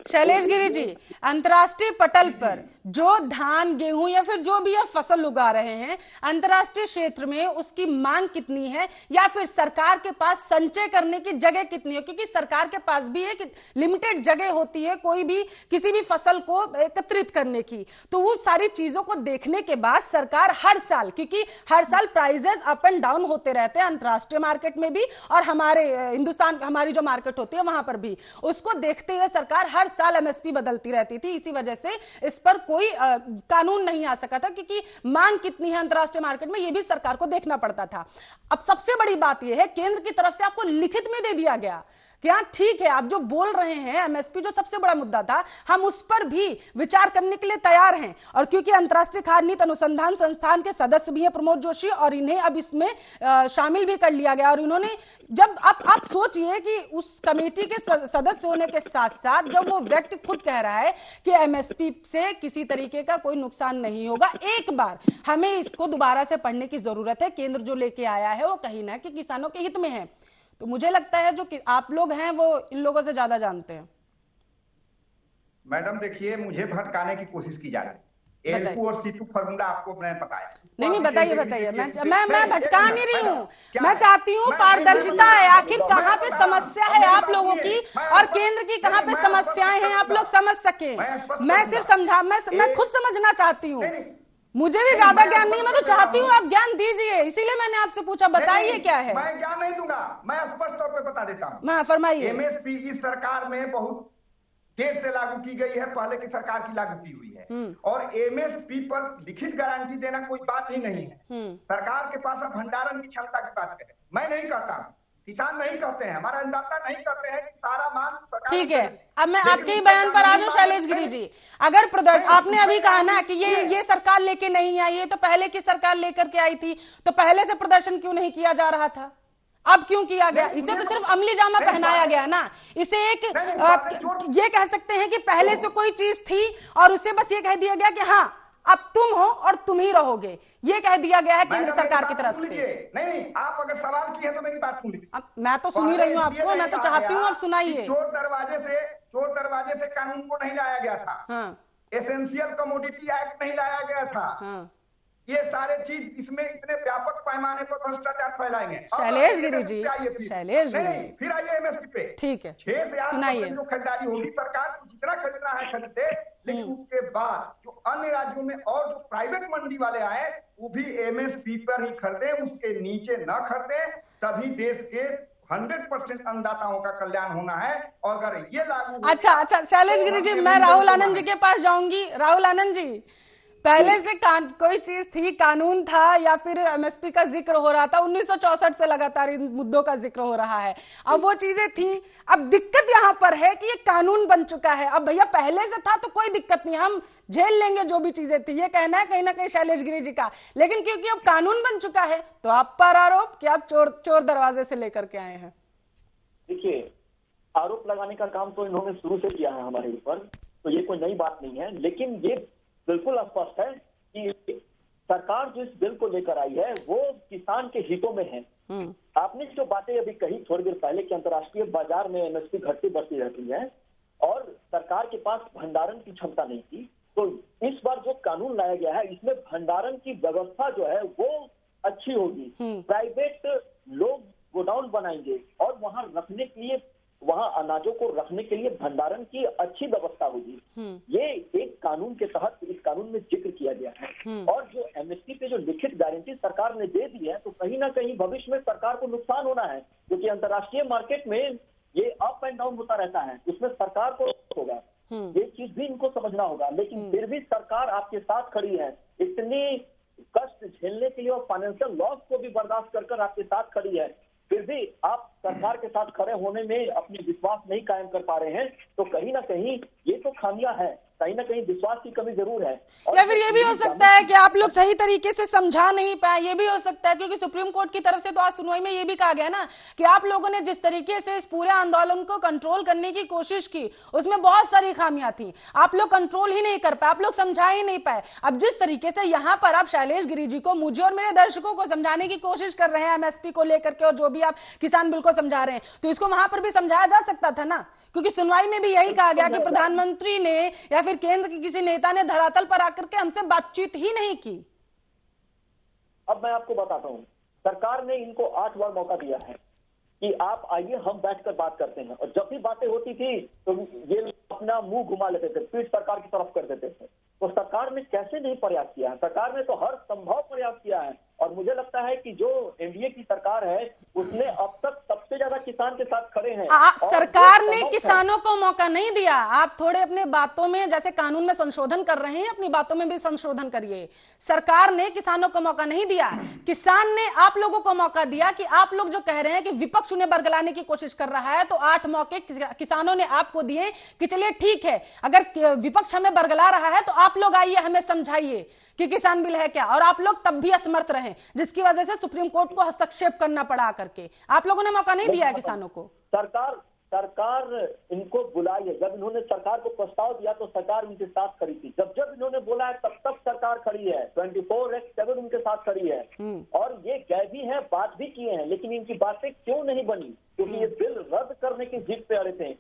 शैलेश गिरी जी, अंतर्राष्ट्रीय पटल पर जो धान गेहूं या फिर जो भी ये फसल उगा रहे हैं, अंतर्राष्ट्रीय क्षेत्र में उसकी मांग कितनी है, या फिर सरकार के पास संचय करने की जगह कितनी है? क्योंकि सरकार के पास भी एक लिमिटेड जगह होती है कोई भी किसी भी फसल को एकत्रित करने की। तो वो सारी चीजों को देखने के बाद सरकार हर साल, क्योंकि हर साल प्राइजेस अप एंड डाउन होते रहते हैं अंतर्राष्ट्रीय मार्केट में भी और हमारे हिंदुस्तान हमारी जो मार्केट होती है वहां पर भी, उसको देखते हुए सरकार हर साल एमएसपी बदलती रहती थी। इसी वजह से इस पर कोई कानून नहीं आ सका था, क्योंकि मांग कितनी है अंतर्राष्ट्रीय मार्केट में ये भी सरकार को देखना पड़ता था। अब सबसे बड़ी बात यह है, केंद्र की तरफ से आपको लिखित में दे दिया गया कि हाँ ठीक है, आप जो बोल रहे हैं एमएसपी जो सबसे बड़ा मुद्दा था, हम उस पर भी विचार करने के लिए तैयार हैं। और क्योंकि अंतर्राष्ट्रीय खाद्य नीति अनुसंधान संस्थान के सदस्य भी हैं प्रमोद जोशी, और इन्हें अब इसमें शामिल भी कर लिया गया। और इन्होंने जब आप सोचिए कि उस कमेटी के सदस्य होने के साथ साथ जब वो व्यक्ति खुद कह रहा है कि एमएसपी से किसी तरीके का कोई नुकसान नहीं होगा, एक बार हमें इसको दोबारा से पढ़ने की जरूरत है। केंद्र जो लेके आया है वो कहीं ना कि किसानों के हित में है। तो मुझे लगता है जो आप लोग हैं वो इन लोगों से ज्यादा जानते हैं। मैडम देखिए, मुझे भटकाने की कोशिश की जा रही है। एल2 और C2 फार्मूला आपको मैंने बताया। नहीं बताइए। मैं भटका नहीं रही हूँ, मैं चाहती हूँ पारदर्शिता है। आखिर कहाँ पे समस्या है आप लोगों की और केंद्र की कहाँ पे समस्याएं हैं, आप लोग समझ सके। मैं सिर्फ मैं खुद समझना चाहती हूँ। मुझे भी ज्यादा ज्ञान नहीं है, मैं तो चाहती हूँ आप ज्ञान दीजिए, इसीलिए मैंने आपसे पूछा। बताइए क्या है। मैं ज्ञान नहीं दूंगा, मैं स्पष्ट तौर पे बता देता हूँ। हाँ फरमाइए। एमएसपी इस सरकार में बहुत देर से लागू की गई है, पहले की सरकार की लागू की हुई है। और एमएसपी पर लिखित गारंटी देना कोई बात ही नहीं है। सरकार के पास अब भंडारण की क्षमता की बात करें, मैं नहीं कहता हूँ, किसान नहीं कहते हैं, हमारा अन्नदाता नहीं कहते हैं कि सारा माल। ठीक है, अब मैं आपके ही बयान पर आ जाऊं शैलेश गिरी जी। अगर प्रदर्शन आपने अभी कहा ना कि ये सरकार लेके नहीं आई है, तो पहले की सरकार लेकर के आई थी, तो पहले से प्रदर्शन क्यों नहीं किया जा रहा था? अब क्यों किया गया? इसे तो सिर्फ अमली जामा पहनाया गया ना। इसे एक ये कह सकते हैं कि पहले से कोई चीज थी और उसे बस ये कह दिया गया कि हाँ अब तुम हो और तुम ही रहोगे, ये कह दिया गया है केंद्र सरकार की तरफ से। नहीं, आप अगर सवाल किए तो मेरी बात सुन लीजिए। मैं तो सुन ही रही हूँ आपको, मैं तो चाहती हूँ आप सुनाइए। चोर दरवाजे से कानून को नहीं लाया गया था। हाँ। एसेंशियल कमोडिटी एक्ट नहीं लाया गया था। हाँ। ये सारे चीज इसमें इतने व्यापक पैमाने पर भ्रष्टाचार फैलाएंगे। शैलेश गिरी जी, फिर आइए एमएसपी पे। ठीक है, 6 से 8% सुनाइए। जो खरीदारी होगी, सरकार को जितना खरीदना है खरीदे, लेकिन उसके बाद जो अन्य राज्यों में और जो प्राइवेट मंडी वाले आए वो भी एमएसपी पर ही खरीदे, उसके नीचे न खरीदे। तभी देश के 100% अन्नदाताओं का कल्याण होना है। और अगर ये लागू अच्छा शैलेश गिरी जी, मैं राहुल आनंद जी के पास जाऊंगी। राहुल आनंद जी, पहले से कोई चीज थी, कानून था या फिर एमएसपी का जिक्र हो रहा था? 1964 से लगातार इन मुद्दों का जिक्र हो रहा है। अब वो चीजें थी, अब दिक्कत यहाँ पर है कि ये कानून बन चुका है। अब भैया पहले से था तो कोई दिक्कत नहीं, हम झेल लेंगे जो भी चीजें थी, ये कहना है कहीं ना कहीं शैलेश गिरी जी का। लेकिन क्योंकि अब कानून बन चुका है तो आप पर आरोप कि आप चोर दरवाजे से लेकर के आए हैं। देखिए, आरोप लगाने का काम तो इन्होंने शुरू से किया है हमारे ऊपर, तो ये कोई नई बात नहीं है। लेकिन ये बिल्कुल स्पष्ट है कि सरकार जो इस बिल को लेकर आई है वो किसान के हितों में है। आपने जो बातें अभी कही थोड़ी देर पहले कि अंतर्राष्ट्रीय बाजार में एमएसपी घटती बढ़ती रहती है और सरकार के पास भंडारण की क्षमता नहीं थी, तो इस बार जो कानून लाया गया है इसमें भंडारण की व्यवस्था जो है वो अच्छी होगी। प्राइवेट लोग गोडाउन बनाएंगे और वहां रखने के लिए, वहां अनाजों को रखने के लिए भंडारण की अच्छी व्यवस्था होगी। ये एक कानून के तहत इस कानून में जिक्र किया गया है। और जो एमएसपी पे जो लिखित गारंटी सरकार ने दे दी है, तो कहीं ना कहीं भविष्य में सरकार को नुकसान होना है, क्योंकि अंतर्राष्ट्रीय मार्केट में ये अप एंड डाउन होता रहता है, उसमें सरकार को होगा। ये चीज भी इनको समझना होगा। लेकिन फिर भी सरकार आपके साथ खड़ी है, इतनी कष्ट झेलने के लिए और फाइनेंशियल लॉस को भी बर्दाश्त कर आपके साथ खड़ी है। फिर भी आप सरकार के साथ खड़े होने में अपनी विश्वास नहीं कायम कर पा रहे हैं, तो कहीं ना कहीं ये तो खामियां है, कहीं ना कहीं विश्वास की कमी जरूर है। या फिर ये भी हो सकता है कि आप लोग सही तरीके से समझा नहीं पाए, ये भी हो सकता है, क्योंकि सुप्रीम कोर्ट की तरफ से तो आज सुनवाई में ये भी कहा गया ना कि आप लोगों ने जिस तरीके से इस पूरे आंदोलन को कंट्रोल करने की कोशिश की उसमें बहुत सारी खामियां थी, आप लोग कंट्रोल ही नहीं कर पाए, आप लोग समझा ही नहीं पाए। अब जिस तरीके से यहाँ पर आप शैलेश गिरी जी को, मुझे और मेरे दर्शकों को समझाने की कोशिश कर रहे हैं एमएसपी को लेकर के, और जो भी आप किसान बिल को समझा रहे हैं, तो इसको वहां पर भी समझाया जा सकता था ना, क्योंकि सुनवाई में भी यही कहा गया कि प्रधानमंत्री ने या फिर केंद्र के किसी नेता ने धरातल पर आकर के हमसे बातचीत ही नहीं की। अब मैं आपको बताता हूं, सरकार ने इनको 8 बार मौका दिया है कि आप आइए हम बैठकर बात करते हैं, और जब भी बातें होती थी तो ये अपना मुंह घुमा लेते थे, पीठ सरकार की तरफ कर देते थे। तो सरकार ने कैसे नहीं प्रयास किया है? सरकार ने तो हर संभव प्रयास किया है, और मुझे लगता है कि जो एनडीए की सरकार है उसने अब तक सबसे ज्यादा किसान के साथ खड़े हैं। सरकार ने किसानों को मौका नहीं दिया। आप थोड़े अपने बातों में, जैसे कानून में संशोधन कर रहे हैं, अपनी बातों में भी संशोधन करिए। सरकार ने किसानों को मौका नहीं दिया, किसान ने आप लोगों को मौका दिया कि आप लोग जो कह रहे हैं कि विपक्ष उन्हें बरगलाने की कोशिश कर रहा है, तो 8 मौके किसानों ने आपको दिए कि चलिए ठीक है, अगर विपक्ष हमें बरगला रहा है तो आप लोग आइए हमें समझाइए कि किसान बिल है क्या, और आप लोग तब भी असमर्थ रहे, जिसकी वजह से सुप्रीम कोर्ट को हस्तक्षेप करना पड़ा करके। आप लोगों ने मौका नहीं दिया है किसानों को। सरकार इनको बुलाई है। जब इन्होंने सरकार को प्रस्ताव दिया तो सरकार उनके साथ खड़ी थी। जब इन्होंने बोला है तब सरकार खड़ी है, 24/7 उनके साथ खड़ी है, और ये गए भी हैं, बात भी किए हैं, लेकिन इनकी बातें क्यों नहीं बनी? क्योंकि ये बिल रद्द करने की जिद पे अड़े थे।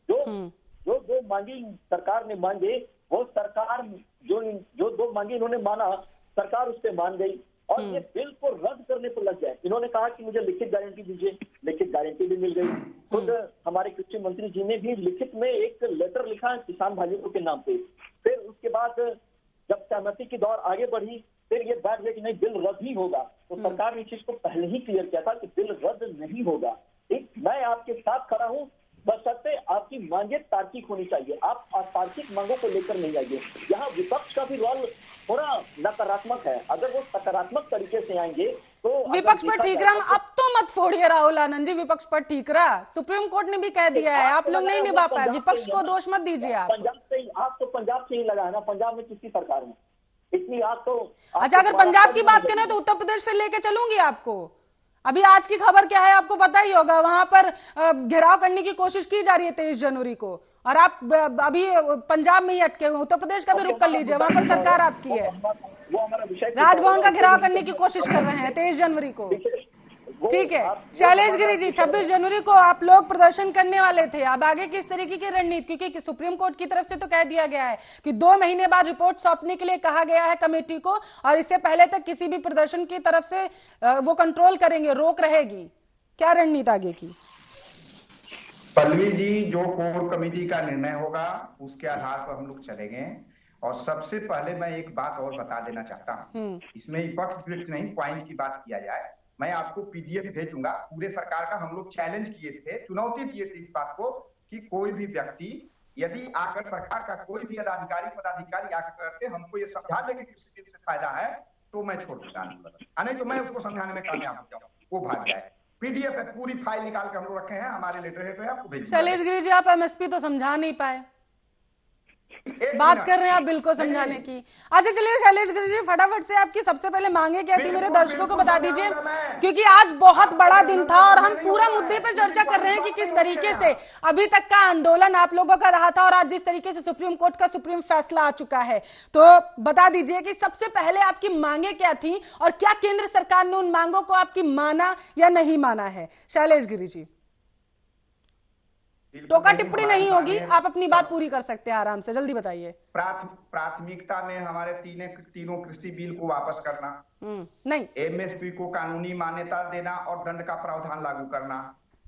जो मांगी सरकार ने मांगे, वो सरकार जो 2 मांगी इन्होंने माना, सरकार उस पर मान गई, और ये बिल को रद्द करने पर लग गए। इन्होंने कहा कि मुझे लिखित गारंटी दीजिए, लिखित गारंटी भी मिल गई। खुद हमारे कृषि मंत्री जी ने भी लिखित में एक लेटर लिखा किसान भाइयों के नाम पे। फिर उसके बाद जब सहमति की दौर आगे बढ़ी, फिर ये बैठ गया कि नहीं, बिल रद्द ही होगा। तो सरकार ने इस चीज को पहले ही क्लियर किया था कि बिल रद्द नहीं होगा। मैं आपके साथ खड़ा हूँ, बशर्ते आपकी मांगे तार्किक होनी चाहिए। आप अतार्किक मांगों को लेकर नहीं आइए। यहाँ विपक्ष का भी रोल थोड़ा नकारात्मक है। अगर वो सकारात्मक तरीके से आएंगे तो विपक्ष पर ठीकरा अब तो मत फोड़िए राहुल आनंद जी, विपक्ष पर ठीकरा सुप्रीम कोर्ट ने भी कह दिया है, आप लोग नहीं निभा पाए, विपक्ष को दोष मत दीजिए। आप पंजाब से ही लगा है ना, पंजाब में किसकी सरकार है? इतनी आग तो अच्छा, अगर पंजाब की बात करें तो उत्तर प्रदेश फिर लेके चलूंगी आपको। अभी आज की खबर क्या है आपको पता ही होगा, वहां पर घेराव करने की कोशिश की जा रही है 23 जनवरी को, और आप अभी पंजाब में ही अटके हुए। उत्तर प्रदेश का भी रुख कर लीजिए, वहां पर सरकार आपकी है, राजभवन का घेराव करने की कोशिश कर रहे हैं 23 जनवरी को। ठीक है शैलेश गिरी जी, 26 जनवरी को आप लोग प्रदर्शन करने वाले थे, अब आगे किस तरीके की रणनीति? क्योंकि सुप्रीम कोर्ट की तरफ से तो कह दिया गया है कि 2 महीने बाद रिपोर्ट सौंपने के लिए कहा गया है कमेटी को, और इससे पहले तक किसी भी प्रदर्शन की तरफ से वो कंट्रोल करेंगे, रोक रहेगी। क्या रणनीति आगे की? पल्लवी जी, जो कोर कमेटी का निर्णय होगा उसके आधार पर हम लोग चलेंगे। और सबसे पहले मैं एक बात और बता देना चाहता हूँ, इसमें विपक्ष विपक्ष नहीं, पॉइंट की बात किया जाए। मैं आपको पीडीएफ भेजूंगा, पूरे सरकार का हम लोग चैलेंज किए थे, चुनौती दिए थे इस बात को कि कोई भी व्यक्ति यदि आकर सरकार का कोई भी पदाधिकारी आकर करते हमको ये समझा दे कि किसी चीज से फायदा है तो मैं छोड़ दूंगा, नहीं तो मैं उसको समझाने में कामयाब हो जाऊँ, वो भाग जाए। पीडीएफ है, पूरी फाइल निकाल के हम लोग रखे हैं, हमारे लेटर है, तो आपको भेज। शैलेश गिरी जी, आप एमएसपी तो समझा नहीं पाए, बात कर रहे हैं आप बिल को समझाने की। अच्छा चलिए शैलेश गिरी जी, फटाफट से आपकी सबसे पहले मांगे क्या थी मेरे दर्शकों को बता दीजिए, क्योंकि आज बहुत बड़ा दिन था और हम पूरा मुद्दे पर चर्चा कर रहे हैं कि किस तरीके से अभी तक का आंदोलन आप लोगों का रहा था, और आज जिस तरीके से सुप्रीम कोर्ट का सुप्रीम फैसला आ चुका है। तो बता दीजिए कि सबसे पहले आपकी मांगे क्या थी, और क्या केंद्र सरकार ने उन मांगों को आपकी माना या नहीं माना है? शैलेश गिरी जी, टोका टिप्पणी नहीं होगी, आप अपनी बात पूरी कर सकते हैं आराम से, जल्दी बताइए। प्राथमिकता में हमारे तीनों कृषि बिल को वापस करना, नहीं, एमएसपी को कानूनी मान्यता देना और दंड का प्रावधान लागू करना।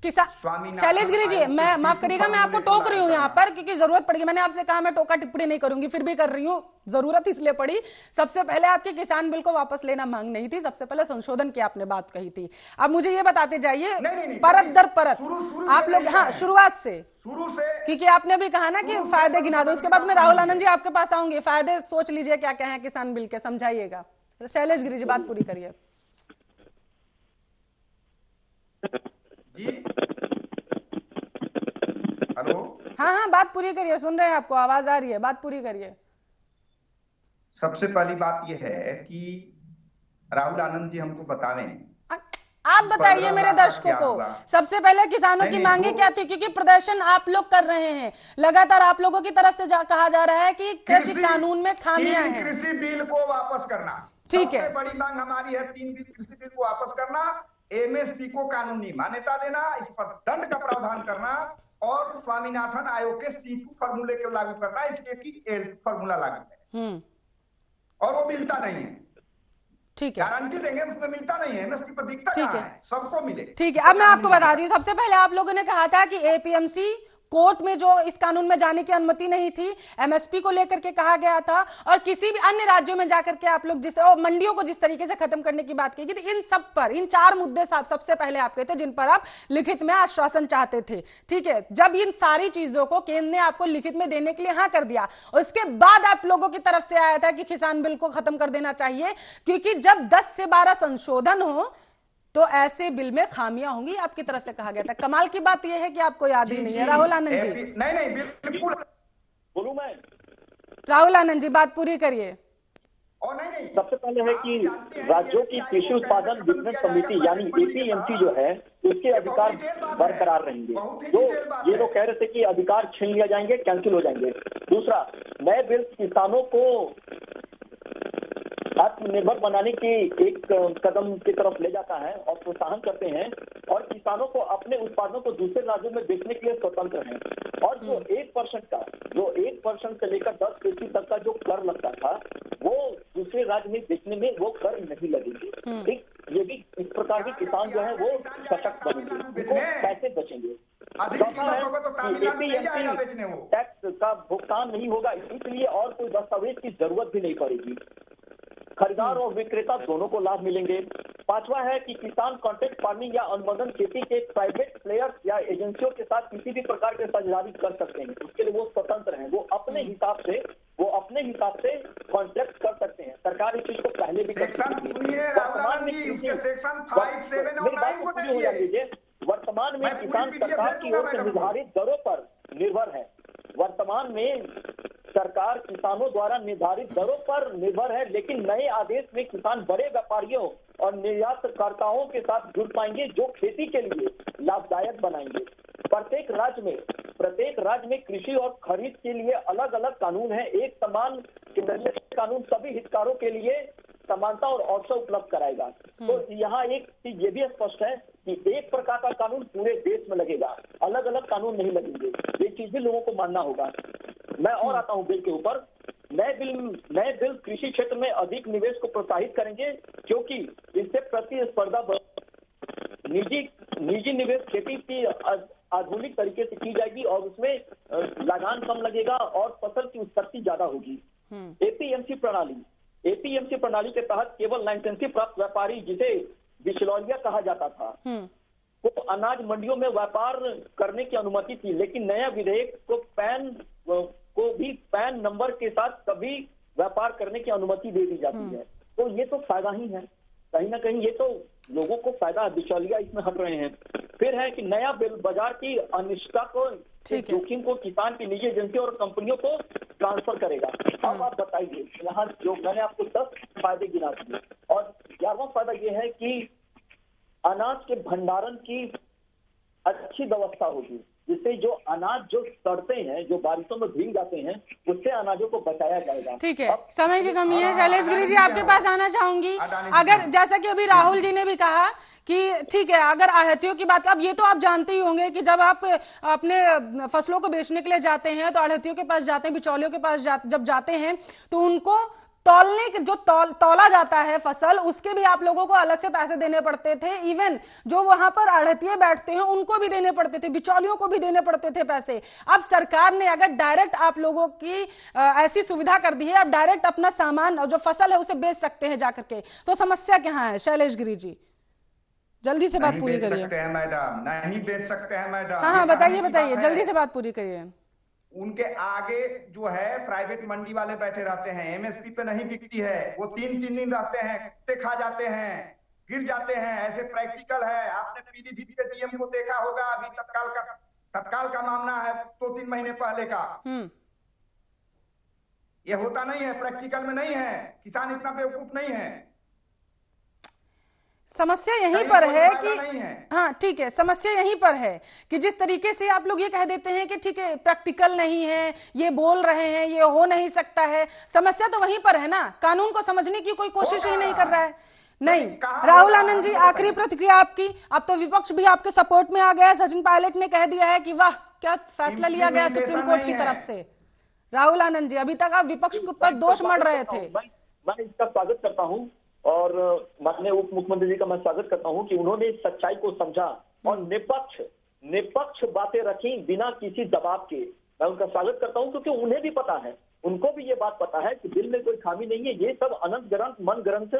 शैलेश गिरी जी, मैं माफ करिएगा, मैं आपको टोक रही हूँ यहाँ पर क्योंकि जरूरत पड़ेगी। मैंने आपसे कहा मैं टोका टिप्पणी नहीं करूंगी, फिर भी कर रही हूँ, जरूरत इसलिए पड़ी। सबसे पहले आपके किसान बिल को वापस लेना मांग नहीं थी, सबसे पहले संशोधन की आपने बात कही थी। अब मुझे ये बताते जाइए परत दर परत आप लोग, हाँ शुरुआत से, क्योंकि आपने भी कहा ना कि फायदे गिना दो, उसके बाद में राहुल आनंद जी आपके पास आऊंगे, फायदे सोच लीजिए क्या क्या है किसान बिल के, समझाइएगा। शैलेश गिरी जी बात पूरी करिए। हेलो, हाँ बात पूरी करिए, सुन रहे हैं आपको, आवाज आ रही है, बात पूरी करिए। सबसे पहली बात यह है कि राहुल आनंद जी हमको बतावें, आप बताइए मेरे दर्शकों को सबसे पहले किसानों की मांगे क्या थी, क्योंकि प्रदर्शन आप लोग कर रहे हैं लगातार, आप लोगों की तरफ से कहा जा रहा है कि कृषि कानून में खामियां हैं। कृषि बिल को वापस करना, ठीक है, बड़ी मांग हमारी है, 3 कृषि बिल को वापस करना, एमएसपी को कानूनी मान्यता देना, इस पर दंड का प्रावधान करना और स्वामीनाथन आयोग के C2 फॉर्मूले को लागू करना, इसलिए कि L2 फॉर्मूला लागू है और वो मिलता नहीं है। ठीक है, गारंटी देंगे, उसमें मिलता नहीं है, एमएसपी पर दिखता ठीक है, सबको मिले। ठीक है, अब मैं आपको बता दी, सबसे पहले आप लोगों ने कहा था कि एपीएमसी कोर्ट में जो इस कानून में जाने की अनुमति नहीं थी, एमएसपी को लेकर के कहा गया था, और किसी भी अन्य राज्यों में जाकर के आप लोग जिस मंडियों को जिस तरीके से खत्म करने की बात की गई थी, इन सब पर, इन 4 मुद्दे सबसे पहले आप कहते जिन पर आप लिखित में आश्वासन चाहते थे। ठीक है, जब इन सारी चीजों को केंद्र ने आपको लिखित में देने के लिए हाँ कर दिया, उसके बाद आप लोगों की तरफ से आया था कि किसान बिल को खत्म कर देना चाहिए, क्योंकि जब 10 से 12 संशोधन हो तो ऐसे बिल में खामियां होंगी, आपकी तरफ से कहा गया था। कमाल की बात यह है कि आपको याद ही नहीं है। राहुल आनंद जी, नहीं बिल्कुल बोलूं मैं? राहुल आनंद जी बात पूरी करिए। और नहीं, सबसे पहले है कि राज्यों की कृषि उत्पादन विपणन समिति यानी एपीएमसी जो है, उसके अधिकार बरकरार रहेंगे। तो ये लोग कह रहे थे कि अधिकार छीन लिया जाएंगे, कैंसिल हो जाएंगे। दूसरा, नए बिल किसानों को आत्मनिर्भर बनाने की एक कदम की तरफ ले जाता है और प्रोत्साहन करते हैं, और किसानों को अपने उत्पादों को दूसरे राज्यों में बेचने के लिए स्वतंत्र हैं। और जो 1% से लेकर 10% तक का जो कर लगता था, वो दूसरे राज्य में बेचने में वो कर नहीं लगेंगे। ठीक, ये भी इस प्रकार के किसान जो है वो सशक्त बनेंगे, उनको पैसे बचेंगे। चौथा है कि एपीएमसी टैक्स का भुगतान नहीं होगा, इसलिए और कोई दस्तावेज की जरूरत भी नहीं पड़ेगी। खरीदार और विक्रेता दोनों को लाभ मिलेंगे। 5वां है कि किसान कॉन्ट्रैक्ट फार्मिंग या अनुबंधन खेती के प्राइवेट प्लेयर्स या एजेंसियों के साथ किसी भी प्रकार के साझेदारी कर सकते हैं, उसके लिए वो स्वतंत्र हैं, वो अपने हिसाब से कॉन्ट्रैक्ट कर सकते हैं। सरकार इस चीज को पहले भी वर्तमान में किसान सरकार की ओर से निर्धारित दरों पर निर्भर है। वर्तमान में सरकार किसानों द्वारा निर्धारित दरों पर निर्भर है, लेकिन नए आदेश में किसान बड़े व्यापारियों और निर्यातकर्ताओं के साथ जुड़ पाएंगे, जो खेती के लिए लाभदायक बनाएंगे। प्रत्येक राज्य में कृषि और खरीद के लिए अलग अलग कानून है। एक समान केंद्रीय कानून सभी हितधारकों के लिए समानता और अवसर उपलब्ध कराएगा। तो यहाँ एक चीज ये भी स्पष्ट है कि एक प्रकार का कानून पूरे देश में लगेगा, अलग अलग कानून नहीं लगेंगे। ये चीज भी लोगों को मानना होगा। मैं और आता हूँ बिल के ऊपर। नए बिल कृषि क्षेत्र में अधिक निवेश को प्रोत्साहित करेंगे, क्योंकि इससे प्रतिस्पर्धा निजी निवेश खेती की आधुनिक तरीके से की जाएगी और उसमें लगान कम लगेगा और फसल की उत्पत्ति ज्यादा होगी। एपीएमसी प्रणाली के तहत केवल लाइसेंसी प्राप्त व्यापारी, जिसे बिचौलिया कहा जाता था, को अनाज मंडियों में व्यापार करने की अनुमति थी, लेकिन नया विधेयक को भी पैन नंबर के साथ कभी व्यापार करने की अनुमति दे दी जाती है। तो ये तो फायदा ही है, कहीं ना कहीं ये तो लोगों को फायदा, बिचौलिया इसमें हट रहे हैं। फिर है कि नया बिल बाजार की अनिश्चितता को, जोखिम को किसान की निजी एजेंसी और कंपनियों को ट्रांसफर करेगा। अब आप बताइए, यहाँ जो मैंने आपको 10 फायदे गिना दिए, और 11वां फायदा ये है कि अनाज के भंडारण की अच्छी व्यवस्था होगी, जिससे जो अनाज जो सड़ते हैं, जो बारिशों में भीग जाते हैं, उससे अनाजों को बचाया जाएगा। ठीक है, समय की कमी है। शैलेश गिरी जी आपके पास आना चाहूंगी। अगर जैसा कि अभी राहुल जी ने भी कहा कि ठीक है, अगर आढ़तियों की बात, अब ये तो आप जानते ही होंगे कि जब आप अपने फसलों को बेचने के लिए जाते हैं तो आढ़तियों के पास जाते हैं, बिचौलियों के पास जब जाते हैं तो उनको तौलने के जो तौला जाता है फसल, उसके भी आप लोगों को अलग से पैसे देने पड़ते थे। इवन जो वहां पर आढ़तिये बैठते हैं उनको भी देने पड़ते थे, बिचौलियों को भी देने पड़ते थे पैसे। अब सरकार ने अगर डायरेक्ट आप लोगों की ऐसी सुविधा कर दी है, आप डायरेक्ट अपना सामान जो फसल है उसे बेच सकते हैं जाकर के, तो समस्या क्या है? शैलेश गिरी जी जल्दी से बात पूरी करिए। मैडम नहीं बेच सकते हैं मैडम। हाँ, बताइए जल्दी से बात पूरी करिए। उनके आगे जो है प्राइवेट मंडी वाले बैठे रहते हैं, एमएसपी पे नहीं बिकती है, वो 3 दिन रहते हैं, कुत्ते खा जाते हैं, गिर जाते हैं, ऐसे प्रैक्टिकल है। आपने पीलीभीत के डीएम को देखा होगा, अभी तत्काल का मामला है 2-3 महीने पहले का। ये होता नहीं है, प्रैक्टिकल में नहीं है, किसान इतना बेवकूफ नहीं है। समस्या यहीं पर है कि हाँ ठीक है, समस्या यहीं पर है कि जिस तरीके से आप लोग ये कह देते हैं कि ठीक है प्रैक्टिकल नहीं है, ये बोल रहे हैं, ये हो नहीं सकता है, समस्या तो वहीं पर है ना। कानून को समझने की कोई कोशिश ही नहीं कर रहा है। नहीं, कहा राहुल होगा, आनंद जी, हमको आखिरी बताइए। प्रतिक्रिया आपकी। अब तो विपक्ष भी आपके सपोर्ट में आ गया है। सचिन पायलट ने कह दिया है कि वाह क्या फैसला लिया गया सुप्रीम कोर्ट की तरफ से। राहुल आनंद जी, अभी तक आप विपक्ष के ऊपर दोष मढ़ रहे थे। मैं इसका स्वागत करता हूं और माननीय उप मुख्यमंत्री जी का मैं स्वागत करता हूं कि उन्होंने इस सच्चाई को समझा और निपक्ष बातें रखी बिना किसी दबाव के। मैं उनका स्वागत करता हूं क्योंकि उन्हें भी पता है, उनको भी ये बात पता है कि बिल में कोई खामी नहीं है। ये सब अनंत ग्रंथ मन ग्रंथ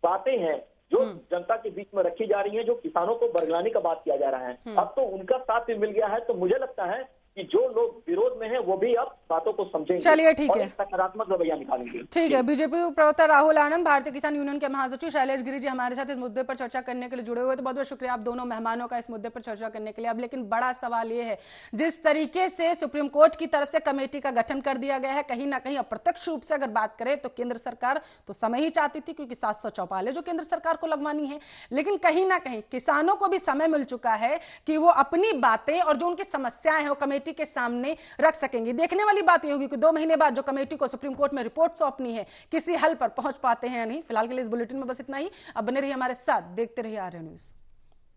बातें हैं जो जनता के बीच में रखी जा रही हैं, जो किसानों को बरगलाने का बात किया जा रहा है। अब तो उनका साथ भी मिल गया है, तो मुझे लगता है कि जो लोग विरोध में हैं वो भी अब बातों को समझेंगे। चलिए ठीक है, सकारात्मक रवैया निकालेंगे। ठीक है। बीजेपी प्रवक्ता राहुल आनंद, भारतीय किसान यूनियन के महासचिव शैलेश गिरी जी हमारे साथ इस मुद्दे पर चर्चा करने के लिए जुड़े हुए थे। बहुत बहुत शुक्रिया आप दोनों मेहमानों का इस मुद्दे पर चर्चा करने के लिए। अब लेकिन बड़ा सवाल ये है, जिस तरीके से सुप्रीम कोर्ट की तरफ से कमेटी का गठन कर दिया गया है, कहीं ना कहीं अप्रत्यक्ष रूप से अगर बात करें तो केंद्र सरकार तो समय ही चाहती थी, क्योंकि 744 जो केंद्र सरकार को लगवानी है, लेकिन कहीं ना कहीं किसानों को भी समय मिल चुका है कि वो अपनी बातें और जो उनकी समस्याएं हैं वो कमेटी के सामने रख सकेंगे। देखने वाली बात यह होगी कि 2 महीने बाद जो कमेटी को सुप्रीम कोर्ट में रिपोर्ट सौंपनी है, किसी हल पर पहुंच पाते हैं या नहीं। फिलहाल के लिए इस बुलेटिन में बस इतना ही। अब बने रहिए हमारे साथ, देखते रहिए आर्य न्यूज।